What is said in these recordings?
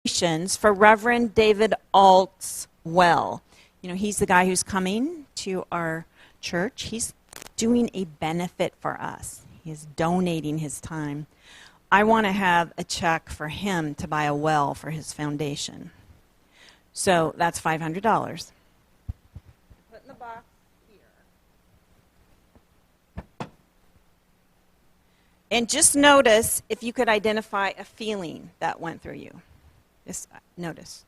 For Reverend David Alt's well. You know, he's the guy who's coming to our church. He's doing a benefit for us. He is donating his time. I want to have a check for him to buy a well for his foundation. So that's $500. Put in the box here. And just notice if you could identify a feeling that went through you. Just notice.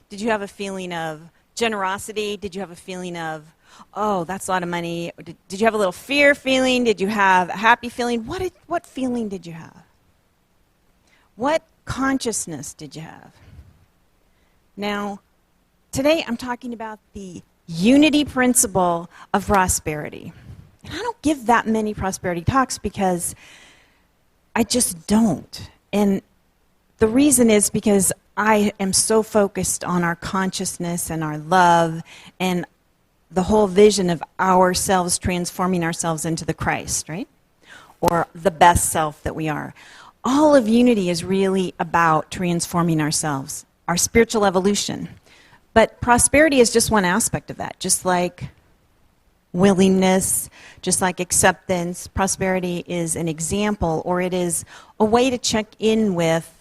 Did you have a feeling of generosity? Did you have a feeling of, oh, that's a lot of money? Or did you have a little fear feeling? Did you have a happy feeling? What feeling did you have? What consciousness did you have? Now, today I'm talking about the unity principle of prosperity. And I don't give that many prosperity talks because I just don't. And the reason is because I am so focused on our consciousness and our love and the whole vision of ourselves transforming ourselves into the Christ, right? Or the best self that we are. All of unity is really about transforming ourselves, our spiritual evolution. But prosperity is just one aspect of that, just like willingness, just like acceptance. Prosperity is an example, or it is a way to check in with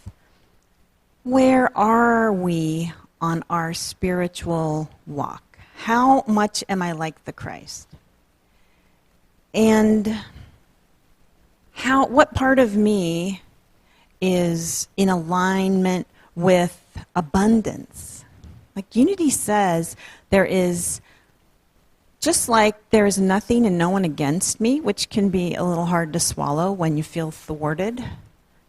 where are we on our spiritual walk? How much am I like the Christ? And what part of me is in alignment with abundance? Like unity says there is, just like there is nothing and no one against me, which can be a little hard to swallow when you feel thwarted.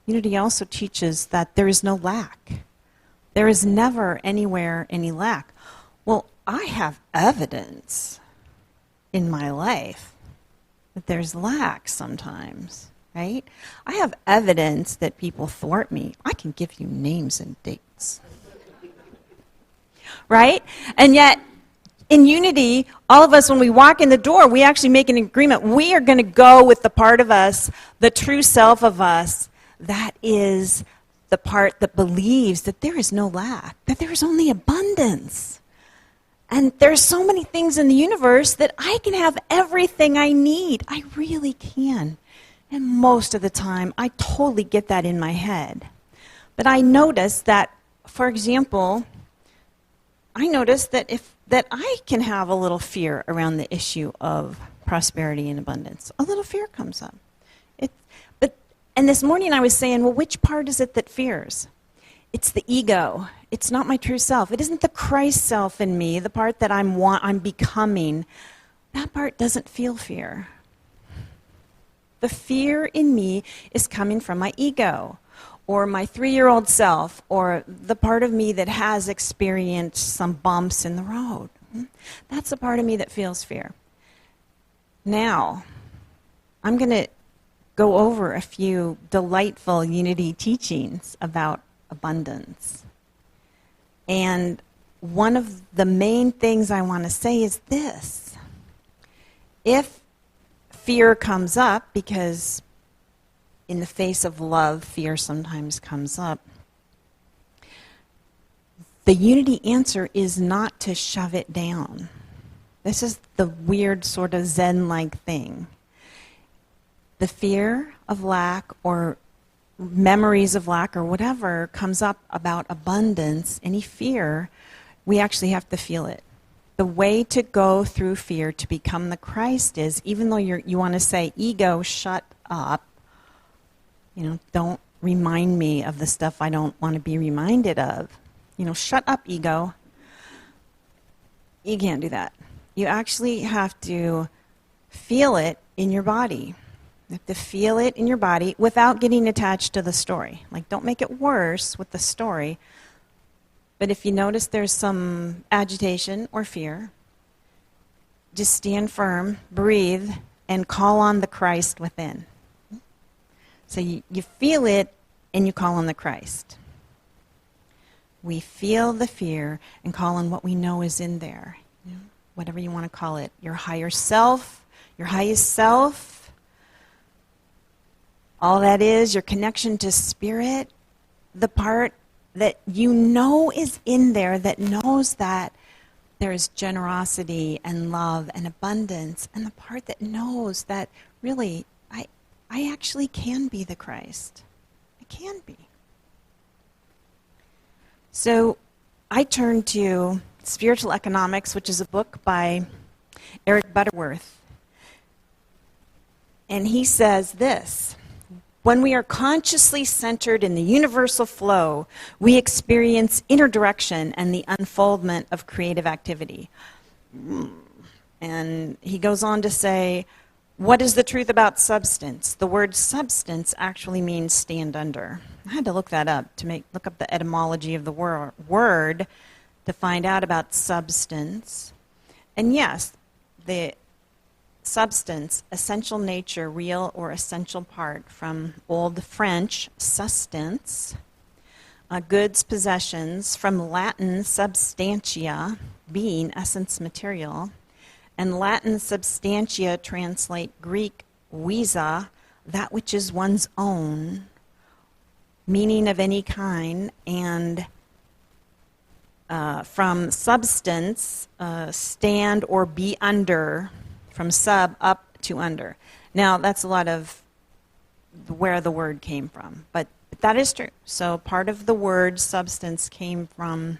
Unity also teaches that there is no lack. There is never anywhere any lack. Well, I have evidence in my life that there's lack sometimes, right? I have evidence that people thwart me. I can give you names and dates. Right? And yet, in unity, all of us, when we walk in the door, we actually make an agreement. We are going to go with the part of us, the true self of us, that is the part that believes that there is no lack, that there is only abundance. And there's so many things in the universe that I can have everything I need. I really can. And most of the time, I totally get that in my head. But I notice that, for example, I notice that that I can have a little fear around the issue of prosperity and abundance. A little fear comes up. And this morning I was saying, well, which part is it that fears? It's the ego. It's not my true self. It isn't the Christ self in me, the part that I'm becoming. That part doesn't feel fear. The fear in me is coming from my ego, or my 3-year-old self, or the part of me that has experienced some bumps in the road. That's the part of me that feels fear. Now, I'm going to go over a few delightful unity teachings about abundance. And one of the main things I want to say is this. If fear comes up, because in the face of love, fear sometimes comes up, the unity answer is not to shove it down. This is the weird sort of Zen-like thing. The fear of lack or memories of lack or whatever comes up about abundance, any fear, we actually have to feel it. The way to go through fear to become the Christ is, even though you want to say, ego, shut up, don't remind me of the stuff I don't want to be reminded of. Shut up, ego. You can't do that. You actually have to feel it in your body. You have to feel it in your body without getting attached to the story. Like, don't make it worse with the story. But if you notice there's some agitation or fear, just stand firm, breathe, and call on the Christ within. So you feel it, and you call on the Christ. We feel the fear and call on what we know is in there. Whatever you want to call it. Your higher self, your highest self. All that is, your connection to spirit, the part that you know is in there, that knows that there is generosity and love and abundance, and the part that knows that really I actually can be the Christ. I can be. So I turned to Spiritual Economics, which is a book by Eric Butterworth. And he says this: when we are consciously centered in the universal flow, we experience inner direction and the unfoldment of creative activity. And he goes on to say, what is the truth about substance? The word substance actually means stand under. I had to look that up to look up the etymology of the word to find out about substance. And yes, the substance, essential nature, real or essential part, from Old French, sustenance, goods, possessions, from Latin, substantia, being, essence, material, and Latin substantia translate Greek visa, that which is one's own, meaning of any kind, and from substance, stand or be under, from sub up to under. Now, that's a lot of where the word came from, but that is true. So part of the word substance came from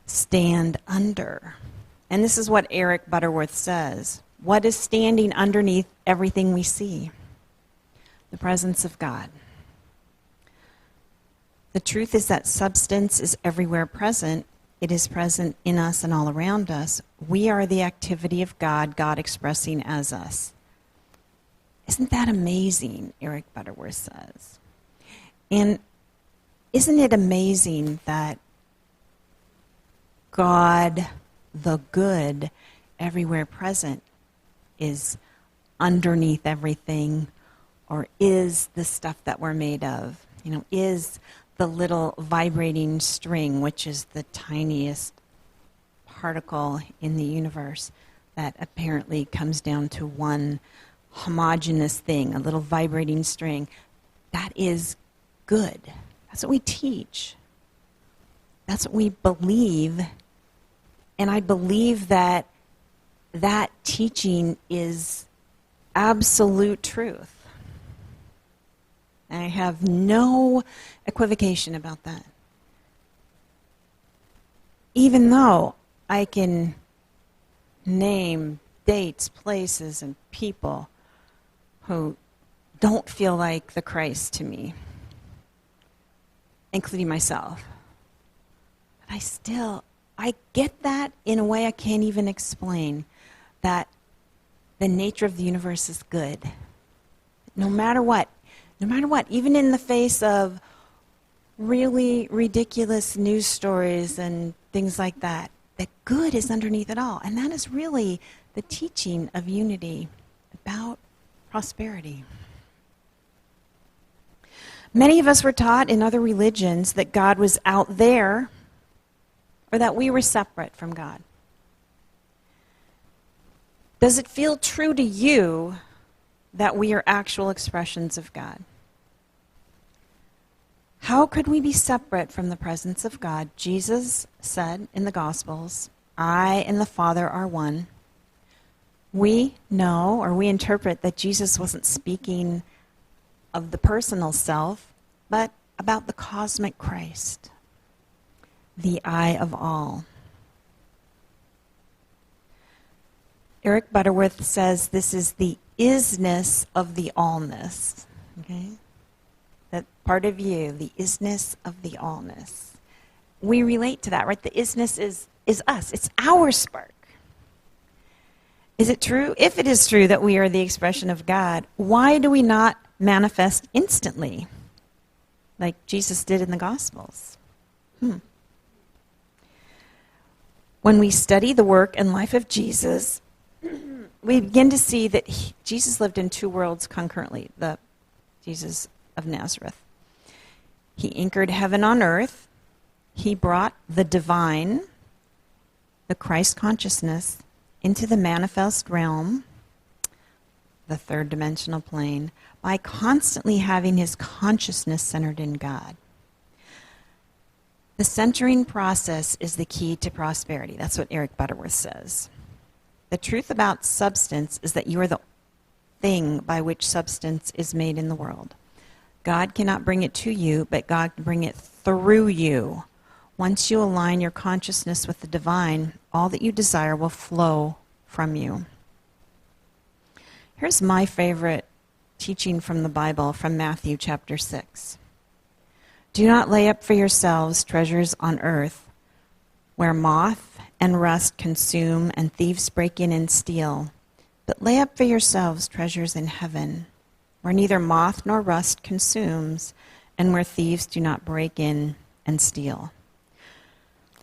stand under. And this is what Eric Butterworth says. What is standing underneath everything we see? The presence of God. The truth is that substance is everywhere present. It is present in us and all around us. We are the activity of God, God expressing as us. Isn't that amazing, Eric Butterworth says. And isn't it amazing that God, the good, everywhere present, is underneath everything, or is the stuff that we're made of, is the little vibrating string, which is the tiniest particle in the universe that apparently comes down to one homogeneous thing, a little vibrating string. That is good. That's what we teach. That's what we believe. And I believe that that teaching is absolute truth. I have no equivocation about that. Even though I can name dates, places, and people who don't feel like the Christ to me, including myself. But I get that in a way I can't even explain, that the nature of the universe is good. No matter what, even in the face of really ridiculous news stories and things like that good is underneath it all. And that is really the teaching of unity about prosperity. Many of us were taught in other religions that God was out there, or that we were separate from God. Does it feel true to you that we are actual expressions of God? How could we be separate from the presence of God? Jesus said in the Gospels, I and the Father are one. We know, or we interpret, that Jesus wasn't speaking of the personal self, but about the cosmic Christ, the I of all. Eric Butterworth says this is the isness of the allness. Okay? That part of you, the isness of the allness. We relate to that, right? The isness is us. It's our spark. Is it true? If it is true that we are the expression of God, why do we not manifest instantly, like Jesus did in the Gospels? When we study the work and life of Jesus, we begin to see that Jesus lived in two worlds concurrently, the Jesus of Nazareth. He anchored heaven on earth. He brought the divine, the Christ consciousness, into the manifest realm, the third dimensional plane, by constantly having his consciousness centered in God. The centering process is the key to prosperity. That's what Eric Butterworth says. The truth about substance is that you are the thing by which substance is made in the world. God cannot bring it to you, but God can bring it through you. Once you align your consciousness with the divine, all that you desire will flow from you. Here's my favorite teaching from the Bible, from Matthew chapter 6. Do not lay up for yourselves treasures on earth, where moth and rust consume and thieves break in and steal. But lay up for yourselves treasures in heaven, where neither moth nor rust consumes, and where thieves do not break in and steal.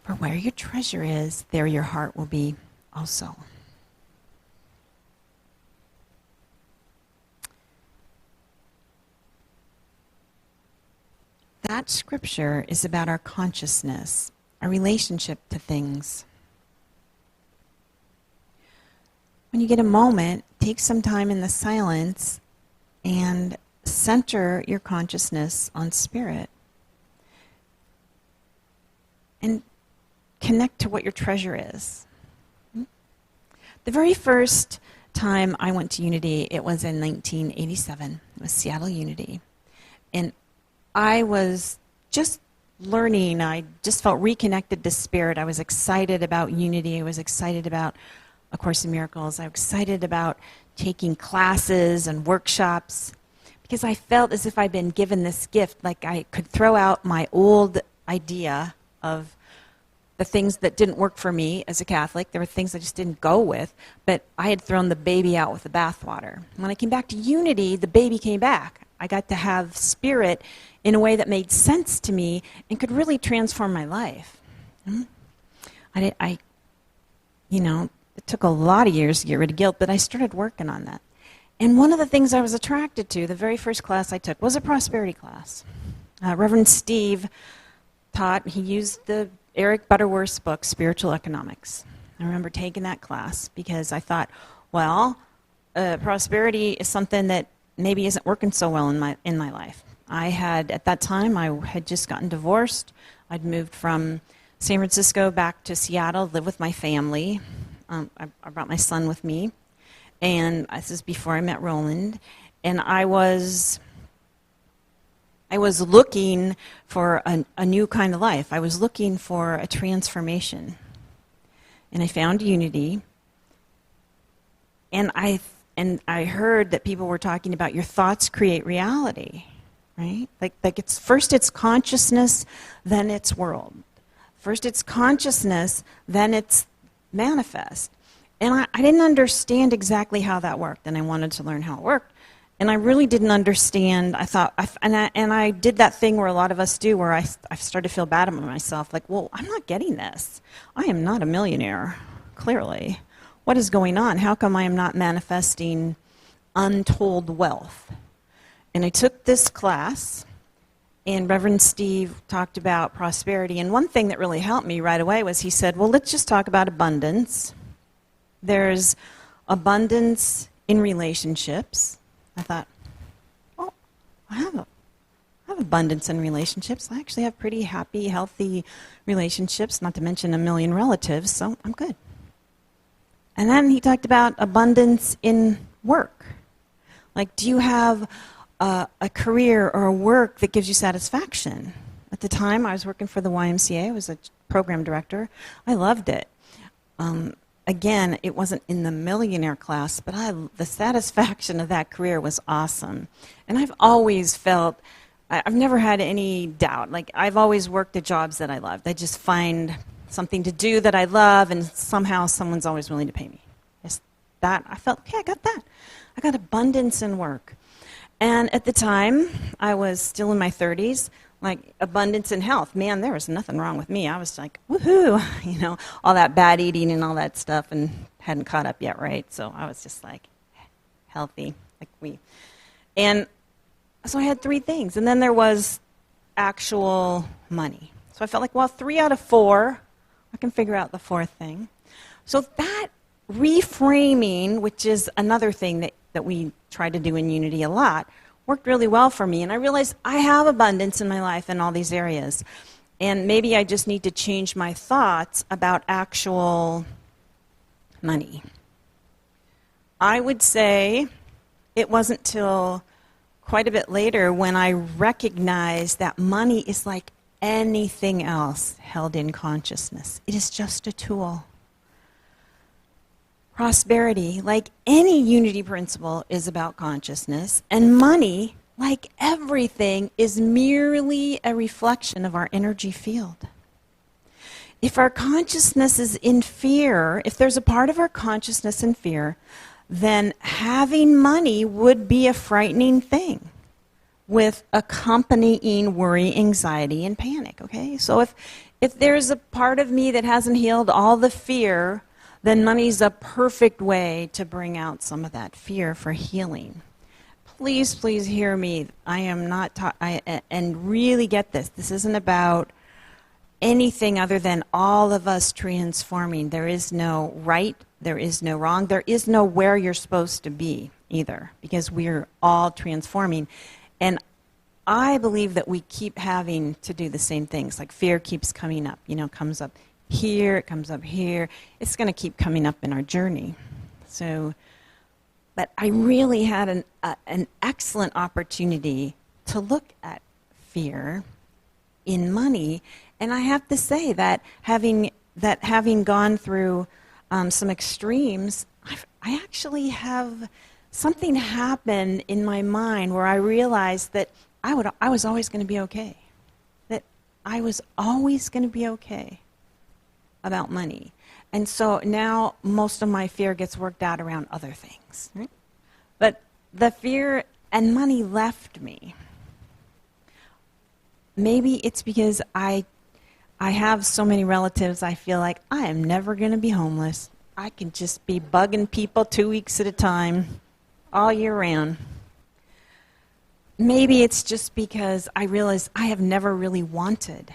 For where your treasure is, there your heart will be also. That scripture is about our consciousness, our relationship to things. When you get a moment, take some time in the silence and center your consciousness on spirit. And connect to what your treasure is. The very first time I went to Unity, it was in 1987. It was Seattle Unity. And I was just learning. I just felt reconnected to spirit. I was excited about Unity. I was excited about A Course in Miracles. I was excited about taking classes and workshops because I felt as if I'd been given this gift, like I could throw out my old idea of the things that didn't work for me as a Catholic. There were things I just didn't go with, but I had thrown the baby out with the bathwater. When I came back to Unity, the baby came back. I got to have spirit in a way that made sense to me and could really transform my life. It took a lot of years to get rid of guilt, but I started working on that. And one of the things I was attracted to, the very first class I took, was a prosperity class. Reverend Steve taught, he used the Eric Butterworth's book, Spiritual Economics. I remember taking that class because I thought, well, prosperity is something that maybe isn't working so well in my life. At that time, I had just gotten divorced. I'd moved from San Francisco back to Seattle, live with my family. I brought my son with me, and this is before I met Roland. And I was looking for a new kind of life. I was looking for a transformation, and I found Unity. And I heard that people were talking about your thoughts create reality, right? Like it's consciousness, then it's world. First it's consciousness, then it's manifest. And I didn't understand exactly how that worked, and I wanted to learn how it worked. And I really didn't understand. I did that thing where a lot of us do, where I started to feel bad about myself. Like, well, I'm not getting this. I am not a millionaire, clearly. What is going on? How come I am not manifesting untold wealth? And I took this class, and Reverend Steve talked about prosperity. And one thing that really helped me right away was he said, well, let's just talk about abundance. There's abundance in relationships. I thought, well, I have abundance in relationships. I actually have pretty happy, healthy relationships, not to mention a million relatives, so I'm good. And then he talked about abundance in work. Like, do you have a career or a work that gives you satisfaction? At the time, I was working for the YMCA. I was a program director. I loved it. Again, it wasn't in the millionaire class, but the satisfaction of that career was awesome. And I've always felt, I've never had any doubt. Like, I've always worked at jobs that I loved. I just find something to do that I love, and somehow someone's always willing to pay me. Just that, I felt, okay, I got that. I got abundance in work. And at the time, I was still in my 30s, like abundance in health. Man, there was nothing wrong with me. I was like, woohoo, all that bad eating and all that stuff, and hadn't caught up yet, right? So I was just like healthy, and so I had three things. And then there was actual money. So I felt like, well, 3 out of 4, I can figure out the fourth thing. So that reframing, which is another thing that we try to do in Unity a lot, worked really well for me. And I realized I have abundance in my life in all these areas. And maybe I just need to change my thoughts about actual money. I would say it wasn't till quite a bit later when I recognized that money is like anything else held in consciousness. It is just a tool. Prosperity, like any unity principle, is about consciousness, and money, like everything, is merely a reflection of our energy field. If our consciousness is in fear, if there's a part of our consciousness in fear, then having money would be a frightening thing with accompanying worry, anxiety, and panic, okay? So if there's a part of me that hasn't healed all the fear, then money's a perfect way to bring out some of that fear for healing. Please, please hear me. I am not, and really get this. This isn't about anything other than all of us transforming. There is no right, there is no wrong, there is no where you're supposed to be either, because we're all transforming. And I believe that we keep having to do the same things. Like fear keeps coming up, comes up here, it comes up here. It's going to keep coming up in our journey. So, but I really had an excellent opportunity to look at fear in money, and I have to say that having gone through some extremes, I actually have something happen in my mind where I realized that I was always going to be okay. That I was always going to be okay about money. And so now most of my fear gets worked out around other things. Right? But the fear and money left me. Maybe it's because I have so many relatives, I feel like I am never going to be homeless. I can just be bugging people 2 weeks at a time, all year round. Maybe it's just because I realize I have never really wanted.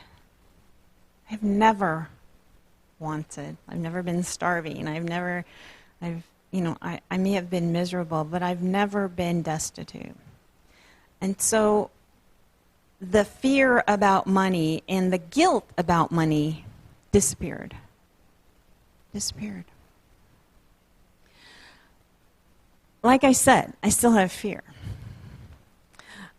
I've never wanted. I've never been starving. I may have been miserable, but I've never been destitute. And so the fear about money and the guilt about money disappeared. Like I said, I still have fear.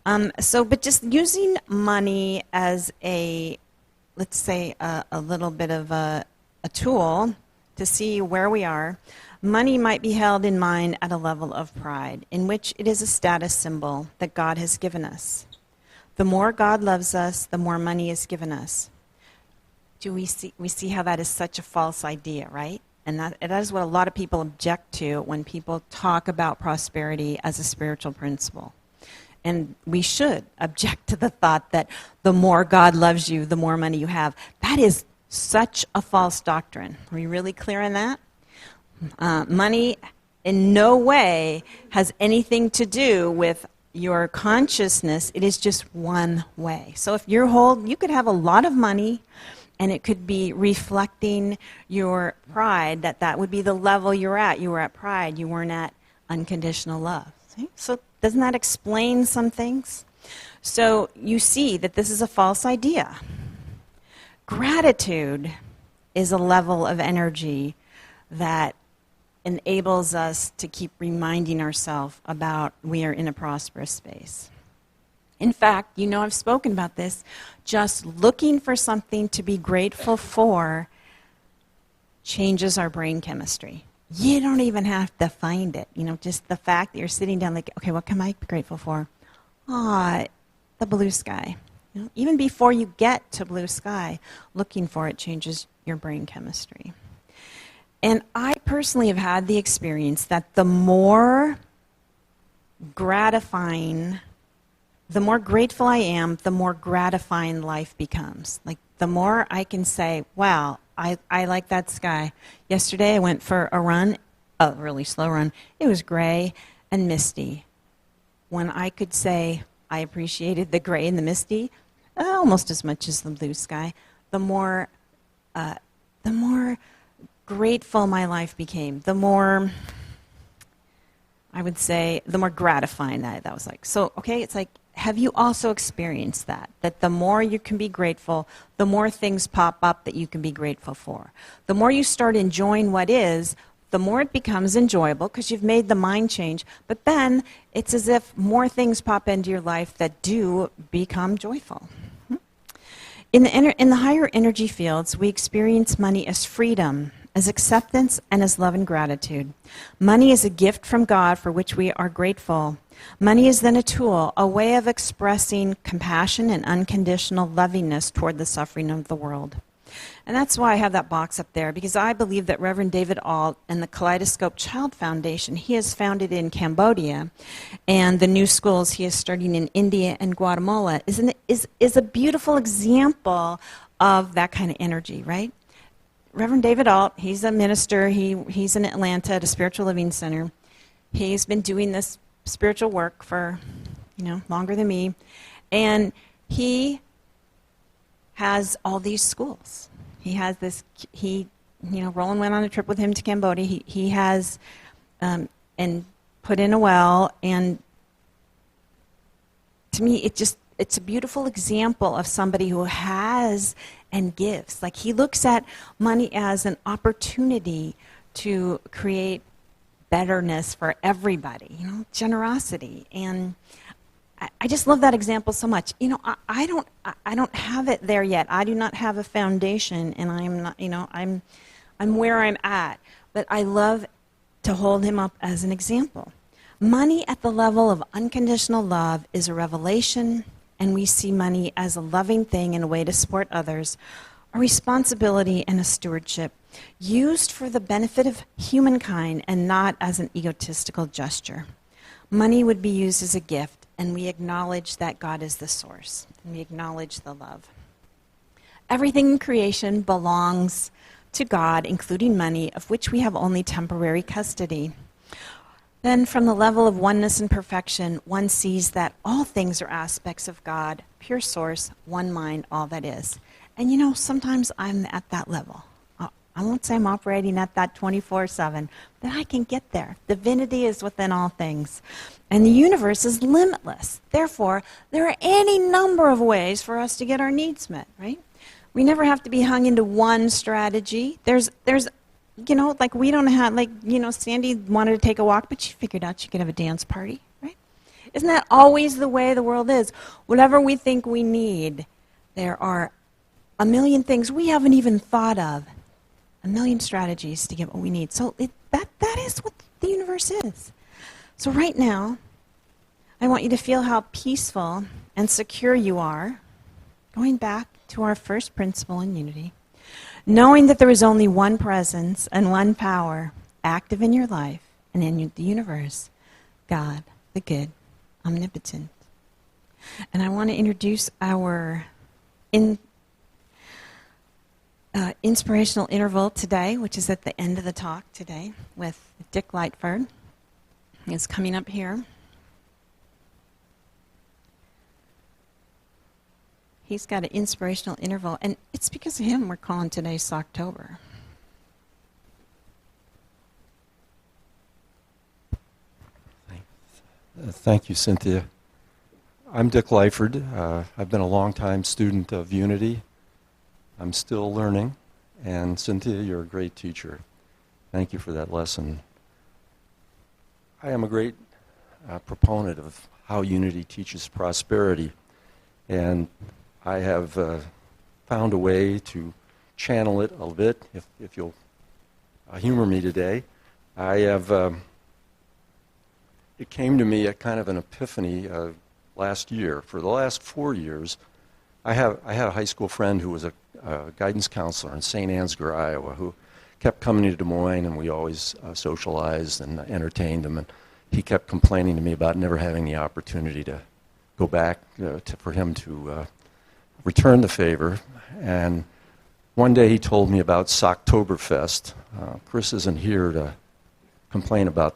But just using money as let's say, a little bit of a tool to see where we are, money might be held in mind at a level of pride, in which it is a status symbol that God has given us. The more God loves us, the more money is given us. We see how that is such a false idea, right? And that is what a lot of people object to when people talk about prosperity as a spiritual principle. And we should object to the thought that the more God loves you, the more money you have. That is such a false doctrine. Are we really clear on that? Money in no way has anything to do with your consciousness. It is just one way. So if you could have a lot of money, and it could be reflecting your pride, that would be the level you're at. You were at pride. You weren't at unconditional love. See? So doesn't that explain some things? So you see that this is a false idea. Gratitude is a level of energy that enables us to keep reminding ourselves about we are in a prosperous space. In fact, I've spoken about this, just looking for something to be grateful for changes our brain chemistry. You don't even have to find it. Just the fact that you're sitting down like, okay, what can I be grateful for? The blue sky. Even before you get to blue sky, looking for it changes your brain chemistry. And I personally have had the experience that the more grateful I am, the more gratifying life becomes. Like the more I can say, wow, I like that sky. Yesterday I went for a run, a really slow run. It was gray and misty. When I could say I appreciated the gray and the misty almost as much as the blue sky, the more grateful my life became. The more I would say, the more gratifying that was like. So, okay, it's like, have you also experienced that? That the more you can be grateful, the more things pop up that you can be grateful for. The more you start enjoying what is, the more it becomes enjoyable because you've made the mind change. But then it's as if more things pop into your life that do become joyful. In the higher energy fields, we experience money as freedom, as acceptance, and as love and gratitude. Money is a gift from God for which we are grateful. Money is then a tool, a way of expressing compassion and unconditional lovingness toward the suffering of the world. And that's why I have that box up there, because I believe that Reverend David Alt and the Kaleidoscope Child Foundation, he has founded in Cambodia, and the new schools he is starting in India and Guatemala, is a beautiful example of that kind of energy, right? Reverend David Alt, he's a minister. He's in Atlanta at a spiritual living center. He's been doing this spiritual work for, longer than me. And he has all these schools. He has this, Roland went on a trip with him to Cambodia. He has, and put in a well. And to me, it's a beautiful example of somebody who has and gives. Like, he looks at money as an opportunity to create betterness for everybody, generosity. And I just love that example so much. I don't have it there yet. I do not have a foundation, and I'm not, I'm where I'm at. But I love to hold him up as an example. Money at the level of unconditional love is a revelation, and we see money as a loving thing and a way to support others, a responsibility and a stewardship, used for the benefit of humankind and not as an egotistical gesture. Money would be used as a gift, and we acknowledge that God is the source, and we acknowledge the love. Everything in creation belongs to God, including money, of which we have only temporary custody. Then, from the level of oneness and perfection, one sees that all things are aspects of God, pure source, one mind, all that is. And sometimes I'm at that level. I won't say I'm operating at that 24/7, but I can get there. Divinity is within all things. And the universe is limitless. Therefore, there are any number of ways for us to get our needs met, right? We never have to be hung into one strategy. There's like we don't have, Sandy wanted to take a walk, but she figured out she could have a dance party, right? Isn't that always the way the world is? Whatever we think we need, there are a million things we haven't even thought of, a million strategies to get what we need. So that is what the universe is. So right now, I want you to feel how peaceful and secure you are, going back to our first principle in unity, knowing that there is only one presence and one power active in your life and in the universe, God, the good, omnipotent. And I want to introduce our inspirational interval today, which is at the end of the talk today with Dick Lightford. It's coming up here. He's got an inspirational interval, and it's because of him we're calling today Socktober. Thank you, Cynthia. I'm Dick Lightford. I've been a long-time student of Unity. I'm still learning, and Cynthia, you're a great teacher. Thank you for that lesson. I am a great proponent of how Unity teaches prosperity, and I have found a way to channel it a bit, if you'll humor me today. It came to me at kind of an epiphany last year. For the last 4 years, I had a high school friend who was a guidance counselor in St. Ansgar, Iowa, who kept coming to Des Moines, and we always socialized and entertained him. And he kept complaining to me about never having the opportunity to go back for him to return the favor. And one day he told me about Socktoberfest. Chris isn't here to complain about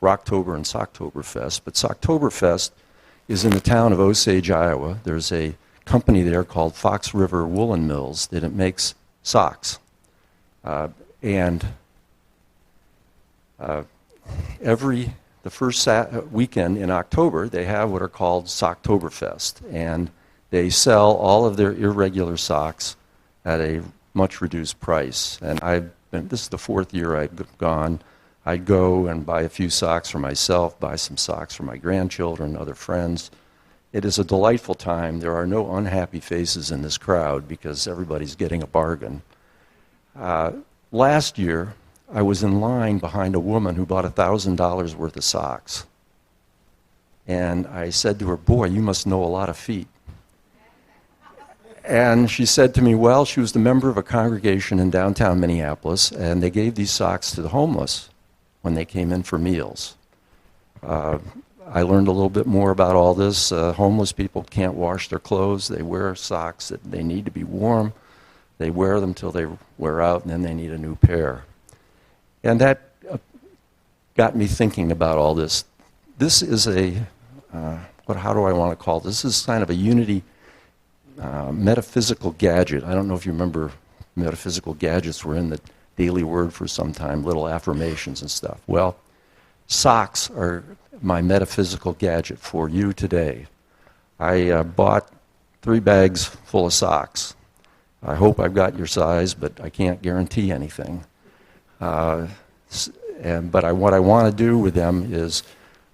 Rocktober and Socktoberfest, but Socktoberfest is in the town of Osage, Iowa. There's a company there called Fox River Woolen Mills that it makes socks. The the first weekend in October, they have what are called Socktoberfest, and they sell all of their irregular socks at a much reduced price. And this is the fourth year I've gone. I'd go and buy a few socks for myself, buy some socks for my grandchildren, other friends. It is a delightful time. There are no unhappy faces in this crowd because everybody's getting a bargain. Last year, I was in line behind a woman who bought $1,000 worth of socks. And I said to her, "Boy, you must know a lot of feet." And she said to me, well, she was the member of a congregation in downtown Minneapolis, and they gave these socks to the homeless when they came in for meals. I learned a little bit more about all this. Homeless people can't wash their clothes. They wear socks that they need to be warm. They wear them till they wear out, and then they need a new pair. And that got me thinking about all this. This is how do I want to call this? This is kind of a unity metaphysical gadget. I don't know if you remember metaphysical gadgets were in the Daily Word for some time, little affirmations and stuff. Well, socks are my metaphysical gadget for you today. I bought 3 bags full of socks. I hope I've got your size, but I can't guarantee anything. What I want to do with them is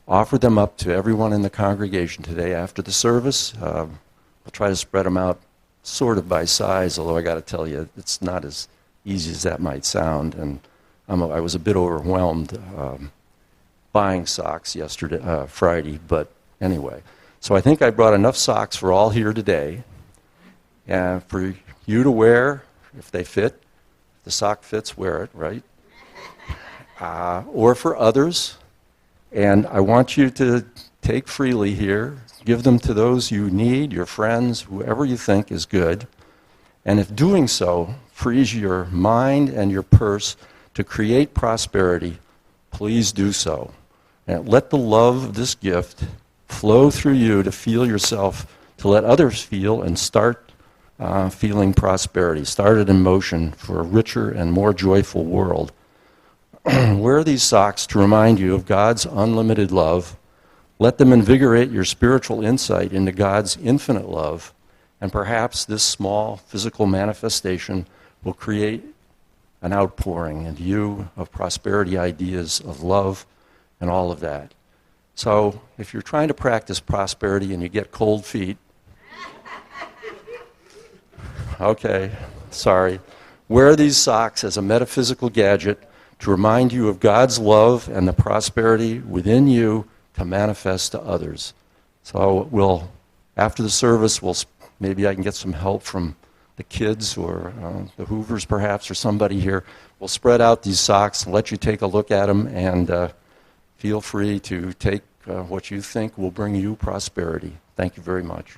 offer them up to everyone in the congregation today after the service. I'll try to spread them out sort of by size, although I got to tell you, it's not as easy as that might sound. And I was a bit overwhelmed buying socks Friday, but anyway. So I think I brought enough socks for all here today, and for you to wear if they fit. If the sock fits, wear it, right? Or for others. And I want you to take freely here. Give them to those you need, your friends, whoever you think is good. And if doing so frees your mind and your purse to create prosperity, please do so. And let the love of this gift flow through you to feel yourself, to let others feel and start feeling prosperity. Start it in motion for a richer and more joyful world. Wear these socks to remind you of God's unlimited love. Let them invigorate your spiritual insight into God's infinite love, and perhaps this small physical manifestation will create an outpouring into you of prosperity ideas, of love, and all of that. So if you're trying to practice prosperity and you get cold feet, okay, sorry, wear these socks as a metaphysical gadget to remind you of God's love and the prosperity within you to manifest to others. So after the service, maybe I can get some help from the kids or the Hoovers perhaps, or somebody here. We'll spread out these socks and let you take a look at them, and feel free to take what you think will bring you prosperity. Thank you very much.